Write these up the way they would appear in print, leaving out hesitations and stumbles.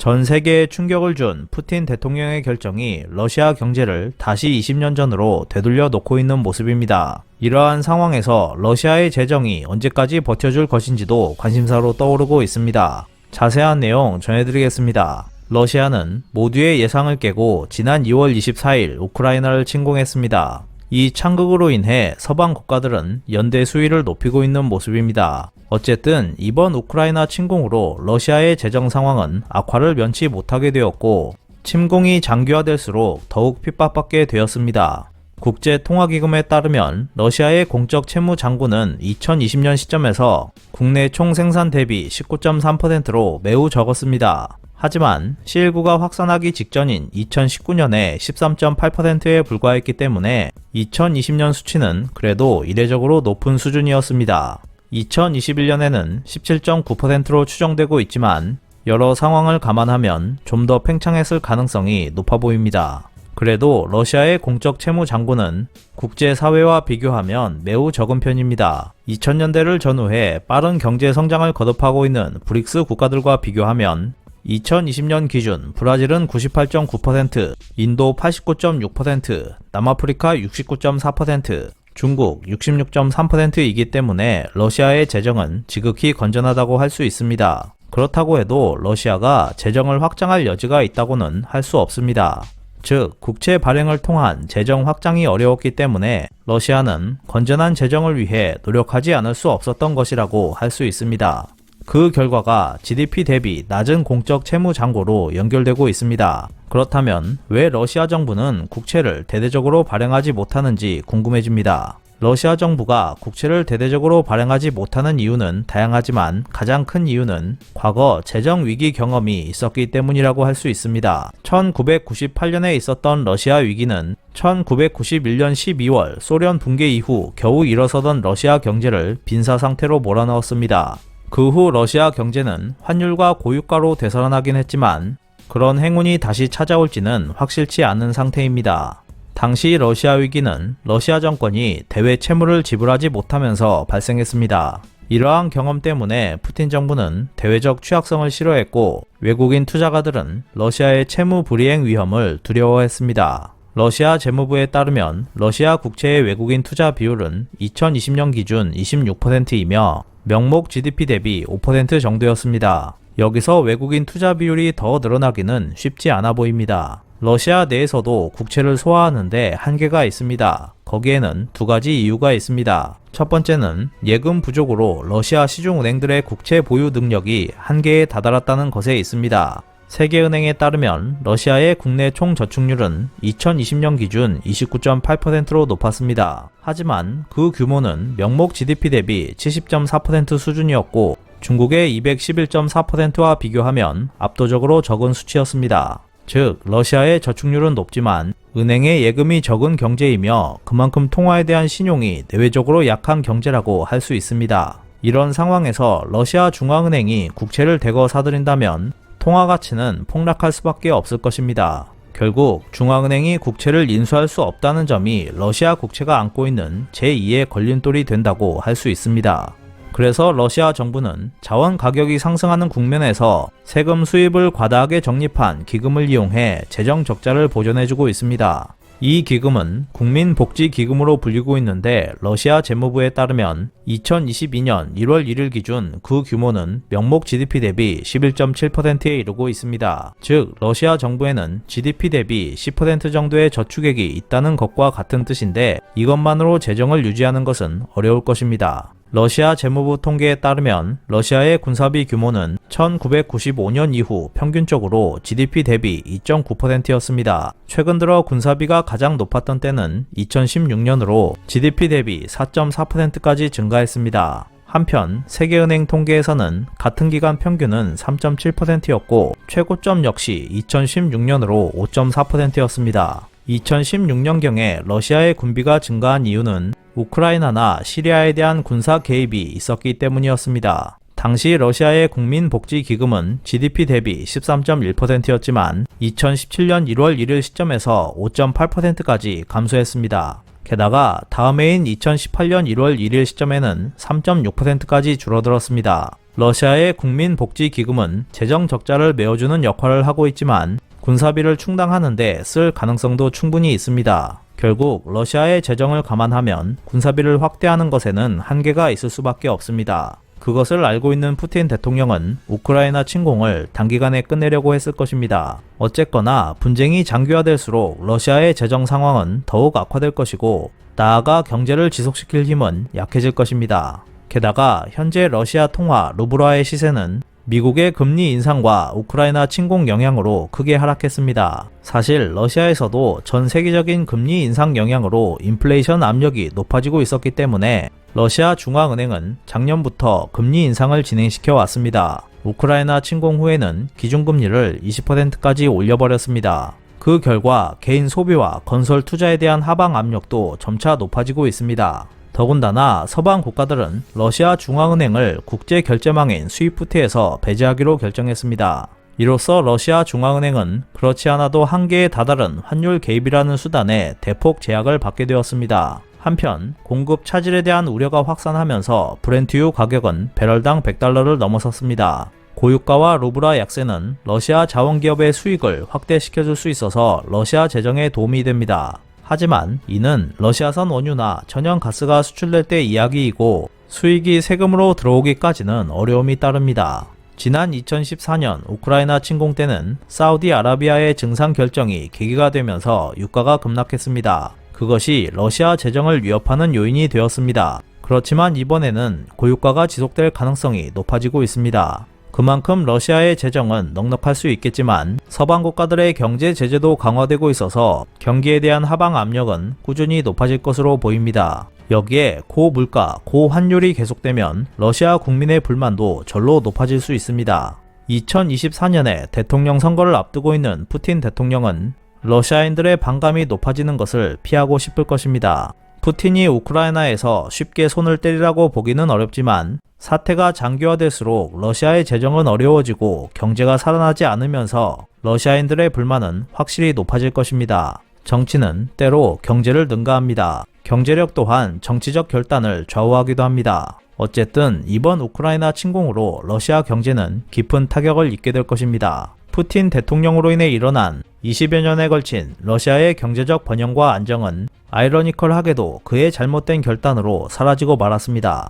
전 세계에 충격을 준 푸틴 대통령의 결정이 러시아 경제를 다시 20년 전으로 되돌려 놓고 있는 모습입니다. 이러한 상황에서 러시아의 재정이 언제까지 버텨줄 것인지도 관심사로 떠오르고 있습니다. 자세한 내용 전해드리겠습니다. 러시아는 모두의 예상을 깨고 지난 2월 24일 우크라이나를 침공했습니다. 이 참극으로 인해 서방 국가들은 연대 수위를 높이고 있는 모습입니다. 어쨌든 이번 우크라이나 침공으로 러시아의 재정 상황은 악화를 면치 못하게 되었고 침공이 장기화될수록 더욱 핍박받게 되었습니다. 국제통화기금에 따르면 러시아의 공적 채무 잔고는 2020년 시점에서 국내 총생산 대비 19.3%로 매우 적었습니다. 하지만 C19가 확산하기 직전인 2019년에 13.8%에 불과했기 때문에 2020년 수치는 그래도 이례적으로 높은 수준이었습니다. 2021년에는 17.9%로 추정되고 있지만 여러 상황을 감안하면 좀 더 팽창했을 가능성이 높아 보입니다. 그래도 러시아의 공적 채무 잔고는 국제사회와 비교하면 매우 적은 편입니다. 2000년대를 전후해 빠른 경제 성장을 거듭하고 있는 브릭스 국가들과 비교하면 2020년 기준 브라질은 98.9%, 인도 89.6%, 남아프리카 69.4%, 중국 66.3%이기 때문에 러시아의 재정은 지극히 건전하다고 할 수 있습니다. 그렇다고 해도 러시아가 재정을 확장할 여지가 있다고는 할 수 없습니다. 즉, 국채 발행을 통한 재정 확장이 어려웠기 때문에 러시아는 건전한 재정을 위해 노력하지 않을 수 없었던 것이라고 할 수 있습니다. 그 결과가 GDP 대비 낮은 공적 채무 잔고로 연결되고 있습니다. 그렇다면 왜 러시아 정부는 국채를 대대적으로 발행하지 못하는지 궁금해집니다. 러시아 정부가 국채를 대대적으로 발행하지 못하는 이유는 다양하지만 가장 큰 이유는 과거 재정 위기 경험이 있었기 때문이라고 할 수 있습니다. 1998년에 있었던 러시아 위기는 1991년 12월 소련 붕괴 이후 겨우 일어서던 러시아 경제를 빈사 상태로 몰아넣었습니다. 그 후 러시아 경제는 환율과 고유가로 되살아나긴 했지만 그런 행운이 다시 찾아올지는 확실치 않은 상태입니다. 당시 러시아 위기는 러시아 정권이 대외 채무를 지불하지 못하면서 발생했습니다. 이러한 경험 때문에 푸틴 정부는 대외적 취약성을 싫어했고 외국인 투자가들은 러시아의 채무 불이행 위험을 두려워했습니다. 러시아 재무부에 따르면 러시아 국채의 외국인 투자 비율은 2020년 기준 26%이며 명목 GDP 대비 5% 정도였습니다. 여기서 외국인 투자 비율이 더 늘어나기는 쉽지 않아 보입니다. 러시아 내에서도 국채를 소화하는데 한계가 있습니다. 거기에는 두 가지 이유가 있습니다. 첫 번째는 예금 부족으로 러시아 시중은행들의 국채 보유 능력이 한계에 다다랐다는 것에 있습니다. 세계은행에 따르면 러시아의 국내 총저축률은 2020년 기준 29.8%로 높았습니다. 하지만 그 규모는 명목 GDP 대비 70.4% 수준이었고 중국의 211.4%와 비교하면 압도적으로 적은 수치였습니다. 즉, 러시아의 저축률은 높지만 은행의 예금이 적은 경제이며 그만큼 통화에 대한 신용이 내외적으로 약한 경제라고 할 수 있습니다. 이런 상황에서 러시아 중앙은행이 국채를 대거 사들인다면 통화 가치는 폭락할 수밖에 없을 것입니다. 결국 중앙은행이 국채를 인수할 수 없다는 점이 러시아 국채가 안고 있는 제2의 걸림돌이 된다고 할 수 있습니다. 그래서 러시아 정부는 자원 가격이 상승하는 국면에서 세금 수입을 과다하게 적립한 기금을 이용해 재정 적자를 보존해주고 있습니다. 이 기금은 국민복지기금으로 불리고 있는데 러시아 재무부에 따르면 2022년 1월 1일 기준 그 규모는 명목 GDP 대비 11.7%에 이르고 있습니다. 즉, 러시아 정부에는 GDP 대비 10% 정도의 저축액이 있다는 것과 같은 뜻인데 이것만으로 재정을 유지하는 것은 어려울 것입니다. 러시아 재무부 통계에 따르면 러시아의 군사비 규모는 1995년 이후 평균적으로 GDP 대비 2.9%였습니다. 최근 들어 군사비가 가장 높았던 때는 2016년으로 GDP 대비 4.4%까지 증가했습니다. 한편 세계은행 통계에서는 같은 기간 평균은 3.7%였고 최고점 역시 2016년으로 5.4%였습니다. 2016년경에 러시아의 군비가 증가한 이유는 우크라이나나 시리아에 대한 군사 개입이 있었기 때문이었습니다. 당시 러시아의 국민복지기금은 GDP 대비 13.1%였지만 2017년 1월 1일 시점에서 5.8%까지 감소했습니다. 게다가 다음 해인 2018년 1월 1일 시점에는 3.6%까지 줄어들었습니다. 러시아의 국민복지기금은 재정 적자를 메워주는 역할을 하고 있지만 군사비를 충당하는 데 쓸 가능성도 충분히 있습니다. 결국 러시아의 재정을 감안하면 군사비를 확대하는 것에는 한계가 있을 수밖에 없습니다. 그것을 알고 있는 푸틴 대통령은 우크라이나 침공을 단기간에 끝내려고 했을 것입니다. 어쨌거나 분쟁이 장기화될수록 러시아의 재정 상황은 더욱 악화될 것이고 나아가 경제를 지속시킬 힘은 약해질 것입니다. 게다가 현재 러시아 통화 루블화의 시세는 미국의 금리 인상과 우크라이나 침공 영향으로 크게 하락했습니다. 사실 러시아에서도 전 세계적인 금리 인상 영향으로 인플레이션 압력이 높아지고 있었기 때문에 러시아 중앙은행은 작년부터 금리 인상을 진행시켜 왔습니다. 우크라이나 침공 후에는 기준금리를 20%까지 올려버렸습니다. 그 결과 개인 소비와 건설 투자에 대한 하방 압력도 점차 높아지고 있습니다. 더군다나 서방 국가들은 러시아 중앙은행을 국제 결제망인 스위프트에서 배제하기로 결정했습니다. 이로써 러시아 중앙은행은 그렇지 않아도 한계에 다다른 환율 개입이라는 수단에 대폭 제약을 받게 되었습니다. 한편 공급 차질에 대한 우려가 확산하면서 브렌트유 가격은 배럴당 $100를 넘어섰습니다. 고유가와 루블화 약세는 러시아 자원기업의 수익을 확대시켜줄 수 있어서 러시아 재정에 도움이 됩니다. 하지만 이는 러시아산 원유나 천연가스가 수출될 때 이야기이고 수익이 세금으로 들어오기까지는 어려움이 따릅니다. 지난 2014년 우크라이나 침공 때는 사우디아라비아의 증상 결정이 계기가 되면서 유가가 급락했습니다. 그것이 러시아 재정을 위협하는 요인이 되었습니다. 그렇지만 이번에는 고유가가 지속될 가능성이 높아지고 있습니다. 그만큼 러시아의 재정은 넉넉할 수 있겠지만 서방 국가들의 경제 제재도 강화되고 있어서 경기에 대한 하방 압력은 꾸준히 높아질 것으로 보입니다. 여기에 고물가, 고환율이 계속되면 러시아 국민의 불만도 절로 높아질 수 있습니다. 2024년에 대통령 선거를 앞두고 있는 푸틴 대통령은 러시아인들의 반감이 높아지는 것을 피하고 싶을 것입니다. 푸틴이 우크라이나에서 쉽게 손을 때리라고 보기는 어렵지만 사태가 장기화될수록 러시아의 재정은 어려워지고 경제가 살아나지 않으면서 러시아인들의 불만은 확실히 높아질 것입니다. 정치는 때로 경제를 능가합니다. 경제력 또한 정치적 결단을 좌우하기도 합니다. 어쨌든 이번 우크라이나 침공으로 러시아 경제는 깊은 타격을 입게 될 것입니다. 푸틴 대통령으로 인해 일어난 20여 년에 걸친 러시아의 경제적 번영과 안정은 아이러니컬하게도 그의 잘못된 결단으로 사라지고 말았습니다.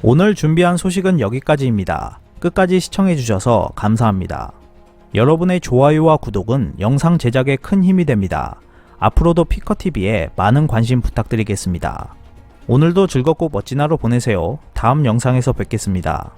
오늘 준비한 소식은 여기까지입니다. 끝까지 시청해주셔서 감사합니다. 여러분의 좋아요와 구독은 영상 제작에 큰 힘이 됩니다. 앞으로도 피커TV에 많은 관심 부탁드리겠습니다. 오늘도 즐겁고 멋진 하루 보내세요. 다음 영상에서 뵙겠습니다.